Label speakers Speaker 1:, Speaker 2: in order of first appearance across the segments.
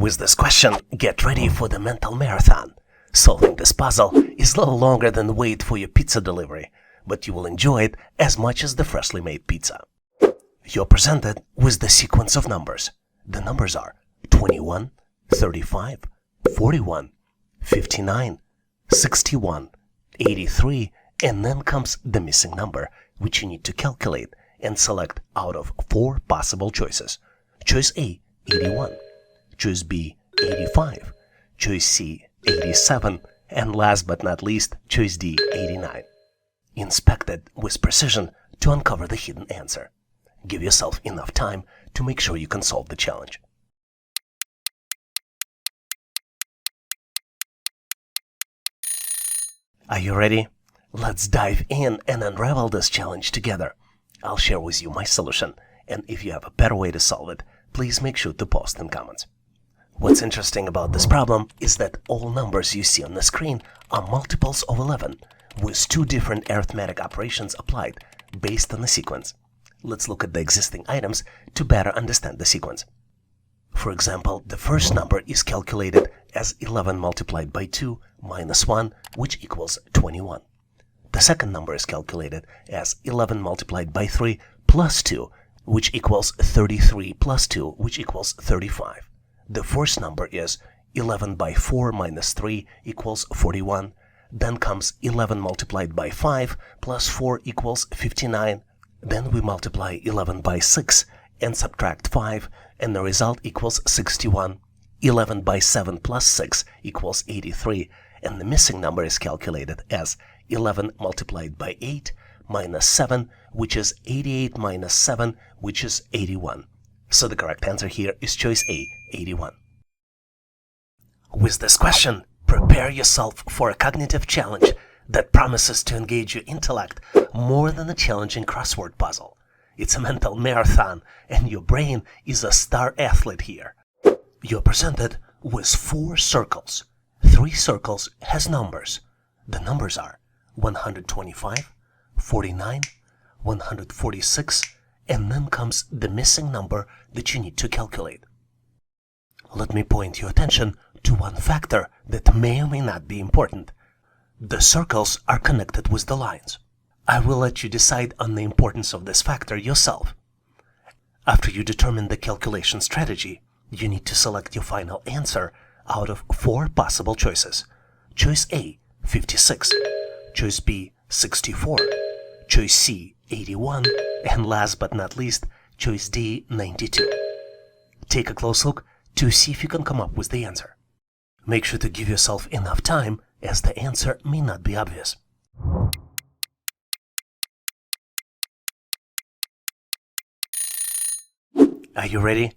Speaker 1: With this question, get ready for the mental marathon. Solving this puzzle is a little longer than the wait for your pizza delivery, but you will enjoy it as much as the freshly made pizza. You're presented with the sequence of numbers. The numbers are 21, 35, 41, 59, 61, 83, and then comes the missing number, which you need to calculate and select out of 4 possible choices. Choice A, 81. Choice B, 85. Choice C, 87. And last but not least, choice D, 89. Inspect it with precision to uncover the hidden answer. Give yourself enough time to make sure you can solve the challenge. Are you ready? Let's dive in and unravel this challenge together. I'll share with you my solution, and if you have a better way to solve it, please make sure to post in comments. What's interesting about this problem is that all numbers you see on the screen are multiples of 11, with 2 different arithmetic operations applied based on the sequence. Let's look at the existing items to better understand the sequence. For example, the first number is calculated as 11 multiplied by 2 minus 1, which equals 21. The second number is calculated as 11 multiplied by 3 plus 2, which equals 33 plus 2, which equals 35. The first number is 11 by 4 minus 3 equals 41. Then comes 11 multiplied by 5 plus 4 equals 59. Then we multiply 11 by 6 and subtract 5, and the result equals 61. 11 by 7 plus 6 equals 83, and the missing number is calculated as 11 multiplied by 8 minus 7, which is 88 minus 7, which is 81. So the correct answer here is choice A, 81. With this question, prepare yourself for a cognitive challenge that promises to engage your intellect more than a challenging crossword puzzle. It's a mental marathon, and your brain is a star athlete here. You're presented with 4 circles. 3 circles has numbers. The numbers are 125, 49, 146, and then comes the missing number that you need to calculate. Let me point your attention to one factor that may or may not be important. The circles are connected with the lines. I will let you decide on the importance of this factor yourself. After you determine the calculation strategy, you need to select your final answer out of 4 possible choices. Choice A, 56. Choice B, 64. Choice C, 81. And last but not least, choice D, 92. Take a close look to see if you can come up with the answer. Make sure to give yourself enough time, as the answer may not be obvious. Are you ready?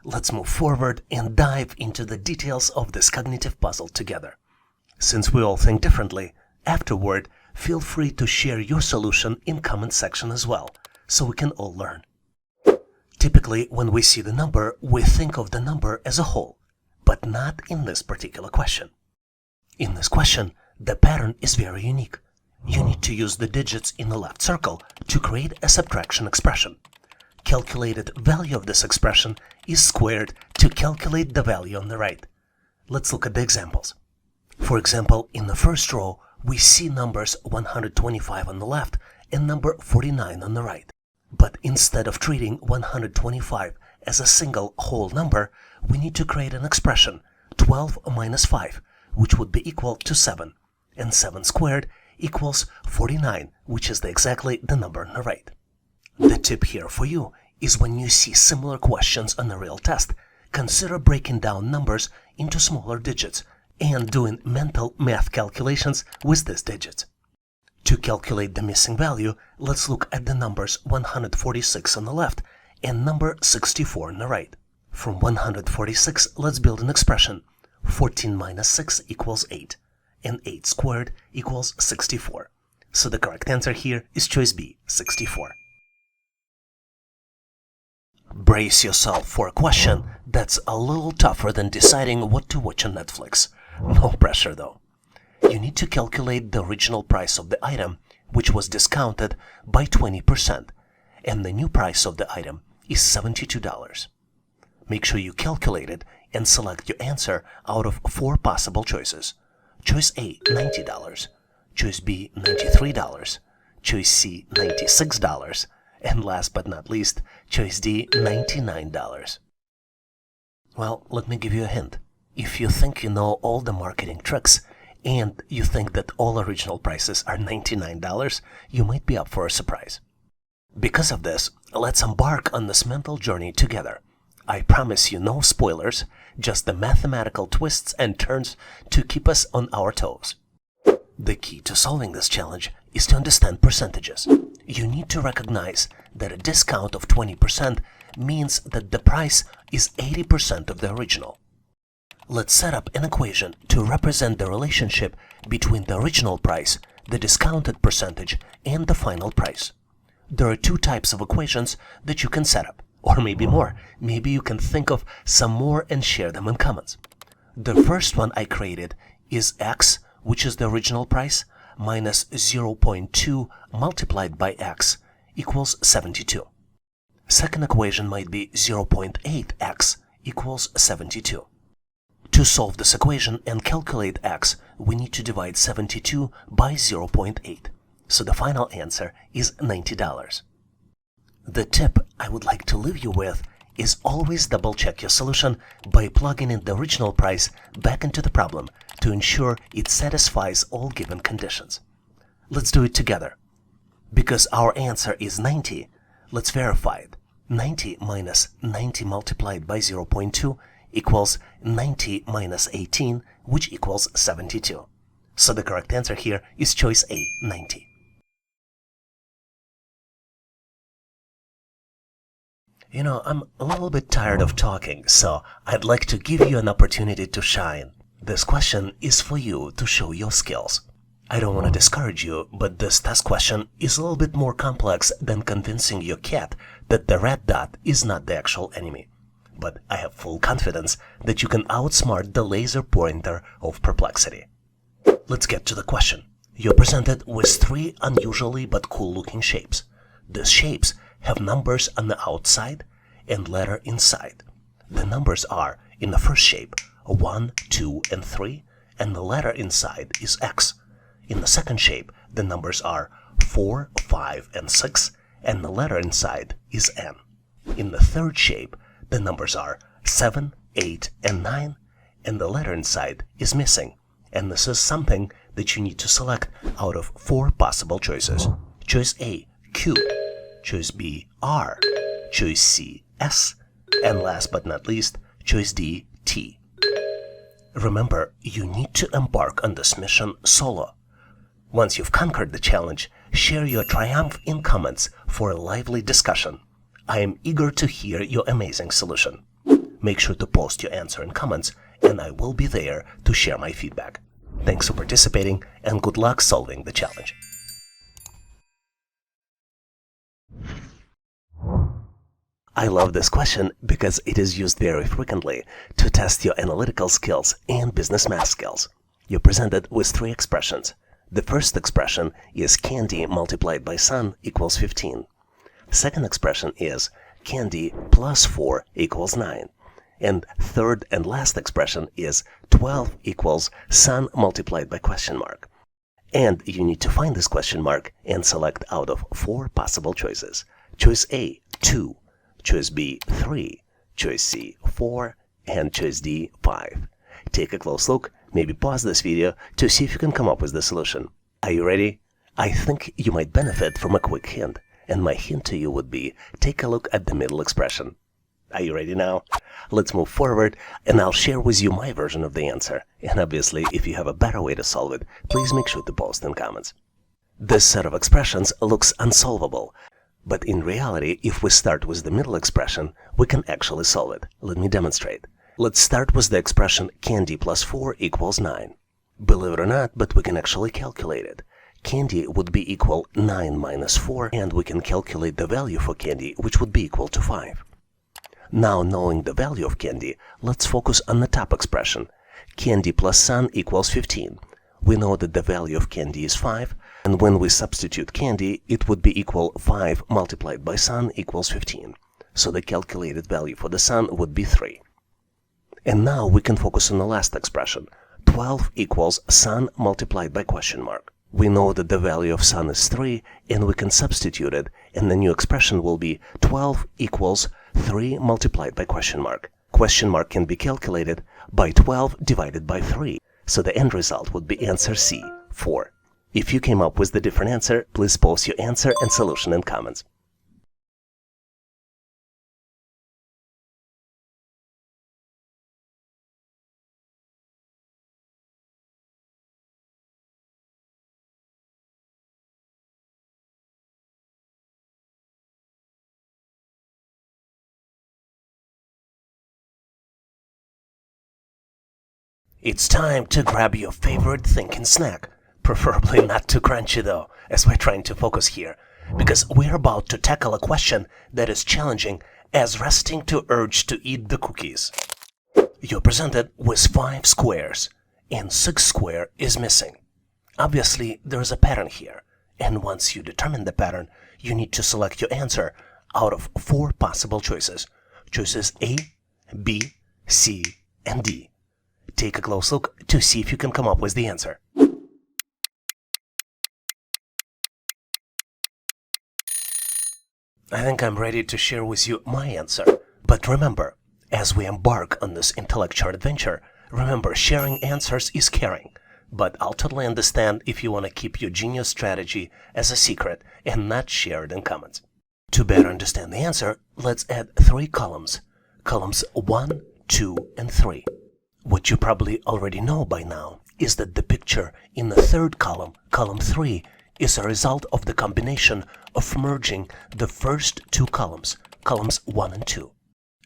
Speaker 1: Let's move forward and dive into the details of this cognitive puzzle together. Since we all think differently, afterward, feel free to share your solution in comment section as well, so we can all learn. Typically, when we see the number, we think of the number as a whole, but not in this particular question. In this question, the pattern is very unique. You need to use the digits in the left circle to create a subtraction expression. Calculated value of this expression is squared to calculate the value on the right. Let's look at the examples. For example, in the first row, we see numbers 125 on the left and number 49 on the right. But instead of treating 125 as a single whole number, we need to create an expression, 12 minus 5, which would be equal to 7, and 7 squared equals 49, which is exactly the number on the right. The tip here for you is when you see similar questions on a real test, consider breaking down numbers into smaller digits and doing mental math calculations with these digits. To calculate the missing value, let's look at the numbers 146 on the left and number 64 on the right. From 146, let's build an expression. 14 minus 6 equals 8, and 8 squared equals 64. So the correct answer here is choice B, 64. Brace yourself for a question that's a little tougher than deciding what to watch on Netflix. No pressure though. You need to calculate the original price of the item, which was discounted by 20%, and the new price of the item is $72. Make sure you calculate it and select your answer out of 4 possible choices. Choice A, $90. Choice B, $93. Choice C, $96. And last but not least, choice D, $99. Well, let me give you a hint. If you think you know all the marketing tricks, and you think that all original prices are $99, you might be up for a surprise. Because of this, let's embark on this mental journey together. I promise you no spoilers, just the mathematical twists and turns to keep us on our toes. The key to solving this challenge is to understand percentages. You need to recognize that a discount of 20% means that the price is 80% of the original. Let's set up an equation to represent the relationship between the original price, the discounted percentage, and the final price. There are 2 types of equations that you can set up, or maybe more. Maybe you can think of some more and share them in comments. The first one I created is x, which is the original price, minus 0.2 multiplied by x equals 72. Second equation might be 0.8x equals 72. To solve this equation and calculate x, we need to divide 72 by 0.8. So the final answer is $90. The tip I would like to leave you with is always double check your solution by plugging in the original price back into the problem to ensure it satisfies all given conditions. Let's do it together. Because our answer is 90, let's verify it. 90 minus 90 multiplied by 0.2 equals 90 minus 18, which equals 72. So the correct answer here is choice A, 90. You know, I'm a little bit tired of talking, so I'd like to give you an opportunity to shine. This question is for you to show your skills. I don't want to discourage you, but this test question is a little bit more complex than convincing your cat that the red dot is not the actual enemy. But I have full confidence that you can outsmart the laser pointer of perplexity. Let's get to the question. You're presented with 3 unusually but cool-looking shapes. These shapes have numbers on the outside and letter inside. The numbers are, in the first shape, 1, 2, and 3, and the letter inside is X. In the second shape, the numbers are 4, 5, and 6, and the letter inside is N. In the third shape, the numbers are 7, 8, and 9, and the letter inside is missing. And this is something that you need to select out of 4 possible choices. Choice A, Q. Choice B, R. Choice C, S. And last but not least, choice D, T. Remember, you need to embark on this mission solo. Once you've conquered the challenge, share your triumph in comments for a lively discussion. I am eager to hear your amazing solution. Make sure to post your answer in comments, and I will be there to share my feedback. Thanks for participating, and good luck solving the challenge. I love this question because it is used very frequently to test your analytical skills and business math skills. You're presented with 3 expressions. The first expression is candy multiplied by sun equals 15. Second expression is candy plus 4 equals 9. And third and last expression is 12 equals sun multiplied by question mark. And you need to find this question mark and select out of 4 possible choices. Choice A, 2. Choice B, 3. Choice C, 4. And choice D, 5. Take a close look, maybe pause this video to see if you can come up with the solution. Are you ready? I think you might benefit from a quick hint, and my hint to you would be take a look at the middle expression. Are you ready now? Let's move forward, and I'll share with you my version of the answer. And obviously, if you have a better way to solve it, please make sure to post in comments. This set of expressions looks unsolvable, but in reality, if we start with the middle expression, we can actually solve it. Let me demonstrate. Let's start with the expression candy plus 4 equals 9. Believe it or not, but we can actually calculate it. Candy would be equal 9 minus 4, and we can calculate the value for candy, which would be equal to 5. Now, knowing the value of candy, let's focus on the top expression. Candy plus sun equals 15. We know that the value of candy is 5, and when we substitute candy, it would be equal 5 multiplied by sun equals 15. So the calculated value for the sun would be 3. And now we can focus on the last expression. 12 equals sun multiplied by question mark. We know that the value of sun is 3, and we can substitute it, and the new expression will be 12 equals 3 multiplied by question mark. Question mark can be calculated by 12 divided by 3, so the end result would be answer C, 4. If you came up with the different answer, please post your answer and solution in comments. It's time to grab your favorite thinking snack. Preferably not too crunchy though, as we're trying to focus here, because we're about to tackle a question that is challenging as resting to urge to eat the cookies. You're presented with 5 squares, and 6 square is missing. Obviously, there's a pattern here, and once you determine the pattern, you need to select your answer out of 4 possible choices. Choices A, B, C, and D. Take a close look to see if you can come up with the answer. I think I'm ready to share with you my answer. But remember, as we embark on this intellectual adventure, remember sharing answers is caring. But I'll totally understand if you want to keep your genius strategy as a secret and not share it in comments. To better understand the answer, let's add 3 columns. Columns 1, 2, and 3. What you probably already know by now is that the picture in the 3rd column, column 3, is a result of the combination of merging the first 2 columns, columns 1 and 2.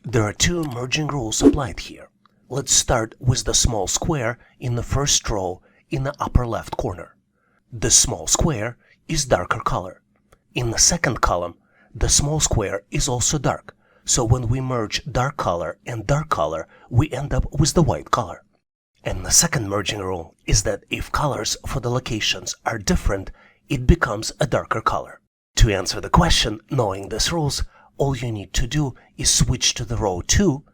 Speaker 1: There are 2 merging rules applied here. Let's start with the small square in the first row in the upper left corner. The small square is darker color. In the 2nd column, the small square is also dark. So when we merge dark color and dark color, we end up with the white color. And the second merging rule is that if colors for the locations are different, it becomes a darker color. To answer the question, knowing these rules, all you need to do is switch to the row 2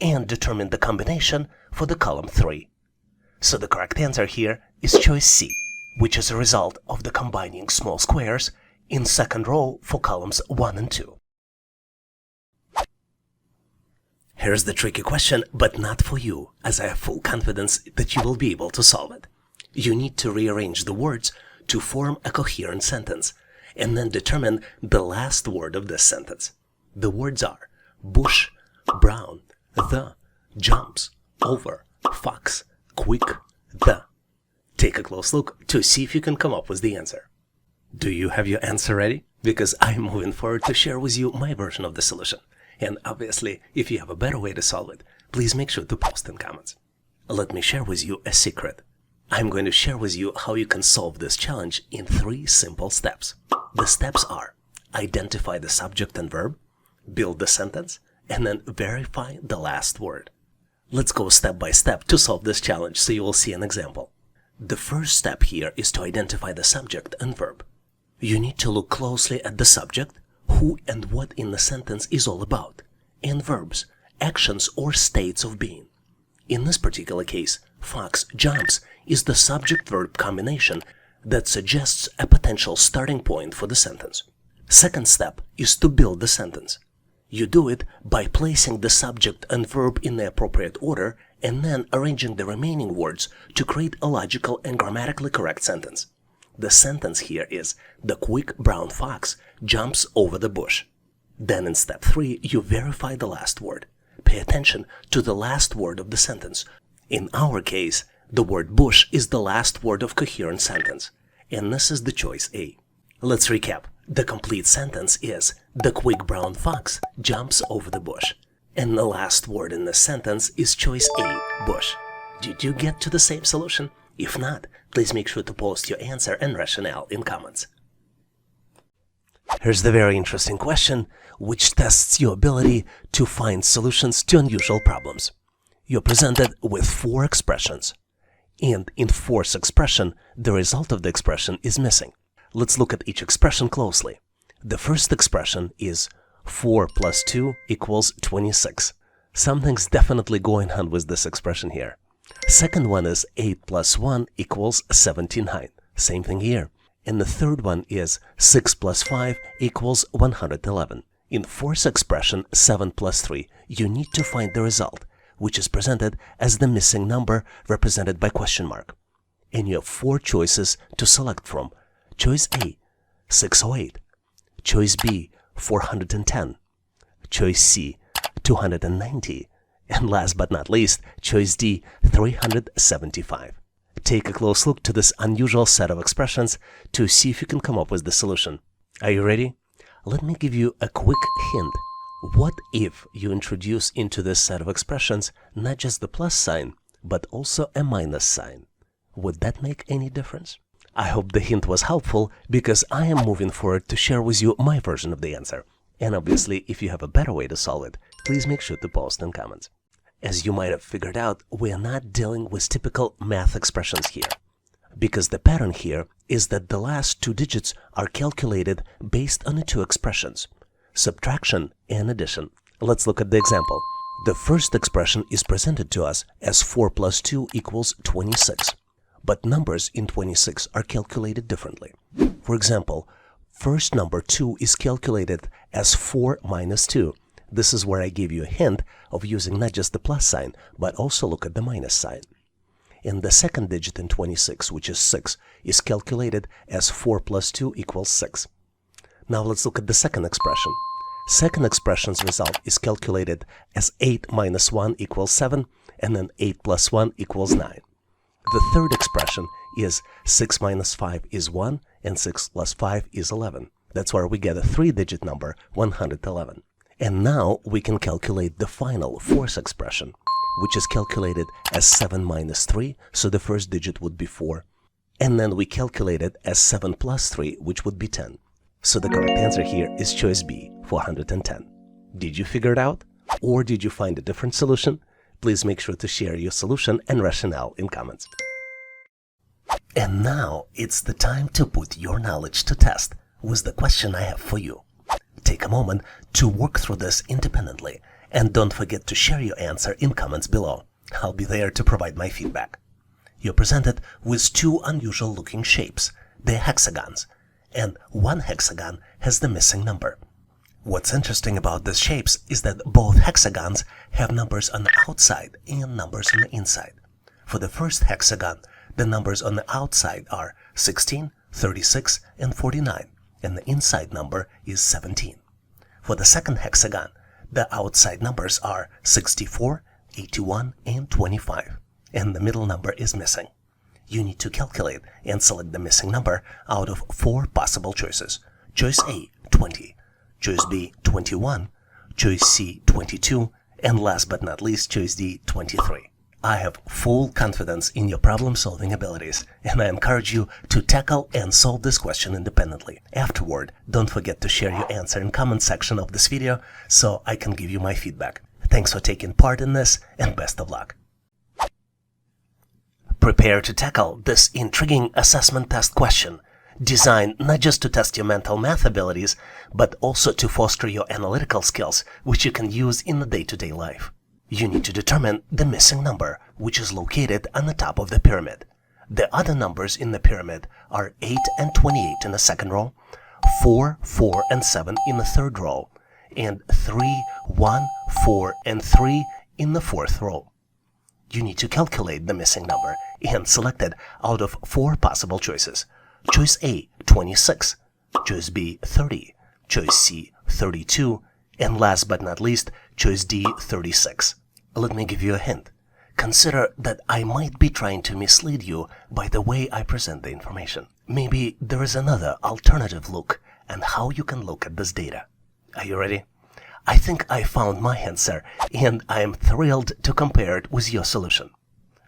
Speaker 1: and determine the combination for the column 3. So the correct answer here is choice C, which is a result of the combining small squares in 2nd row for columns 1 and 2. Here's the tricky question, but not for you, as I have full confidence that you will be able to solve it. You need to rearrange the words to form a coherent sentence, and then determine the last word of this sentence. The words are bush, brown, the, jumps, over, fox, quick, the. Take a close look to see if you can come up with the answer. Do you have your answer ready? Because I'm moving forward to share with you my version of the solution. And obviously, if you have a better way to solve it, please make sure to post in comments. Let me share with you a secret. I'm going to share with you how you can solve this challenge in 3 simple steps. The steps are: identify the subject and verb, build the sentence, and then verify the last word. Let's go step by step to solve this challenge so you will see an example. The first step here is to identify the subject and verb. You need to look closely at the subject, who and what in the sentence is all about, and verbs, actions or states of being. In this particular case, fox jumps is the subject-verb combination that suggests a potential starting point for the sentence. Second step is to build the sentence. You do it by placing the subject and verb in the appropriate order and then arranging the remaining words to create a logical and grammatically correct sentence. The sentence here is: the quick brown fox jumps over the bush. Then in step 3, you verify the last word. Pay attention to the last word of the sentence. In our case, the word bush is the last word of coherent sentence, and this is the choice A. Let's recap. The complete sentence is: the quick brown fox jumps over the bush. And the last word in this sentence is choice A, bush. Did you get to the same solution? If not, please make sure to post your answer and rationale in comments. Here's the very interesting question, which tests your ability to find solutions to unusual problems. You're presented with 4 expressions, and in 4th expression, the result of the expression is missing. Let's look at each expression closely. The first expression is 4 plus 2 equals 26. Something's definitely going on with this expression here. Second one is 8 plus 1 equals 79. Same thing here. And the third one is 6 plus 5 equals 111. In fourth expression, 7 plus 3, you need to find the result, which is presented as the missing number represented by question mark. And you have 4 choices to select from. Choice A, 608. Choice B, 410. Choice C, 290. And last but not least, choice D, 375. Take a close look to this unusual set of expressions to see if you can come up with the solution. Are you ready? Let me give you a quick hint. What if you introduce into this set of expressions not just the plus sign, but also a minus sign? Would that make any difference? I hope the hint was helpful, because I am moving forward to share with you my version of the answer. And obviously, if you have a better way to solve it, please make sure to post in comments. As you might have figured out, we are not dealing with typical math expressions here, because the pattern here is that the last 2 digits are calculated based on the 2 expressions, subtraction and addition. Let's look at the example. The first expression is presented to us as 4 plus 2 equals 26, but numbers in 26 are calculated differently. For example, first number 2 is calculated as 4 minus 2. This is where I gave you a hint of using not just the plus sign, but also look at the minus sign. And the second digit in 26, which is 6, is calculated as 4 plus 2 equals 6. Now let's look at the second expression. Second expression's result is calculated as 8 minus 1 equals 7, and then 8 plus 1 equals 9. The third expression is 6 minus 5 is 1, and 6 plus 5 is 11. That's where we get a 3-digit number, 111. And now we can calculate the final fourth expression, which is calculated as 7 minus 3, so the first digit would be 4. And then we calculate it as 7 plus 3, which would be 10. So the correct answer here is choice B, 410. Did you figure it out? Or did you find a different solution? Please make sure to share your solution and rationale in comments. And now it's the time to put your knowledge to test with the question I have for you. Take a moment to work through this independently, and don't forget to share your answer in comments below. I'll be there to provide my feedback. You're presented with 2 unusual looking shapes. They're hexagons, and one hexagon has the missing number. What's interesting about these shapes is that both hexagons have numbers on the outside and numbers on the inside. For the first hexagon, the numbers on the outside are 16, 36, and 49. And the inside number is 17. For the second hexagon, the outside numbers are 64, 81, and 25, and the middle number is missing. You need to calculate and select the missing number out of 4 possible choices. Choice A, 20, choice B, 21, choice C, 22, and last but not least, choice D, 23. I have full confidence in your problem-solving abilities, and I encourage you to tackle and solve this question independently. Afterward, don't forget to share your answer in the comment section of this video so I can give you my feedback. Thanks for taking part in this, and best of luck. Prepare to tackle this intriguing assessment test question, designed not just to test your mental math abilities, but also to foster your analytical skills, which you can use in the day-to-day life. You need to determine the missing number, which is located on the top of the pyramid. The other numbers in the pyramid are 8 and 28 in the second row, 4, 4, and 7 in the third row, and 3, 1, 4, and 3 in the fourth row. You need to calculate the missing number and select it out of 4 possible choices. Choice A, 26, choice B, 30, choice C, 32, and last but not least, choice D, 36. Let me give you a hint. Consider that I might be trying to mislead you by the way I present the information. Maybe there is another alternative look and how you can look at this data. Are you ready? I think I found my answer, and I am thrilled to compare it with your solution.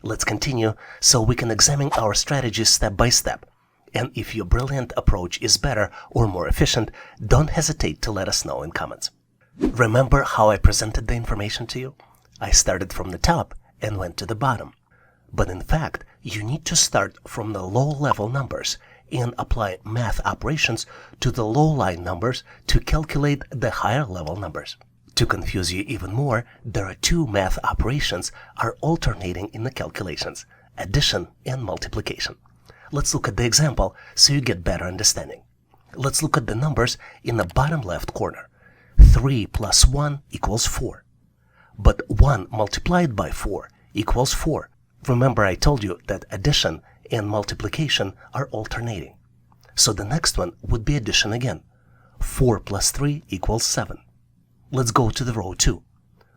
Speaker 1: Let's continue so we can examine our strategies step by step. And if your brilliant approach is better or more efficient, don't hesitate to let us know in comments. Remember how I presented the information to you? I started from the top and went to the bottom. But in fact, you need to start from the low-level numbers and apply math operations to the low-line numbers to calculate the higher-level numbers. To confuse you even more, there are two math operations are alternating in the calculations: addition and multiplication. Let's look at the example so you get better understanding. Let's look at the numbers in the bottom left corner. 3 plus 1 equals 4. But 1 multiplied by 4 equals 4. Remember, I told you that addition and multiplication are alternating. So the next one would be addition again. 4 plus 3 equals 7. Let's go to the row 2.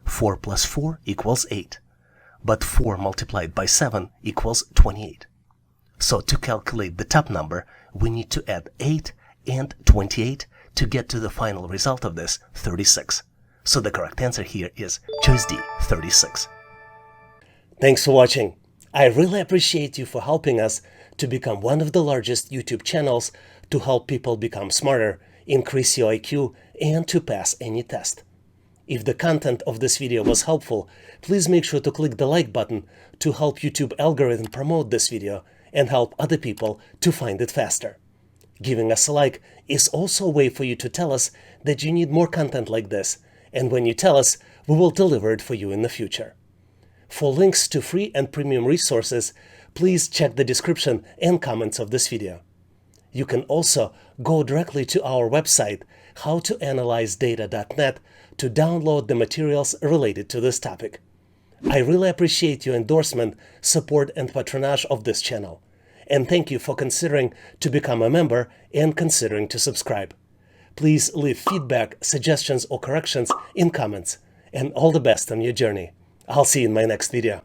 Speaker 1: 4 plus 4 equals 8. But 4 multiplied by 7 equals 28. So to calculate the top number, we need to add 8 and 28 to get to the final result of this, 36. So the correct answer here is choice D, 36. Thanks for watching. I really appreciate you for helping us to become one of the largest YouTube channels to help people become smarter, increase your IQ, and to pass any test. If the content of this video was helpful, please make sure to click the like button to help YouTube algorithm promote this video and help other people to find it faster. Giving us a like is also a way for you to tell us that you need more content like this, and when you tell us, we will deliver it for you in the future. For links to free and premium resources, please check the description and comments of this video. You can also go directly to our website, howtoanalyzedata.net, to download the materials related to this topic. I really appreciate your endorsement, support, and patronage of this channel. And thank you for considering to become a member and considering to subscribe. Please leave feedback, suggestions, or corrections in comments. And all the best on your journey. I'll see you in my next video.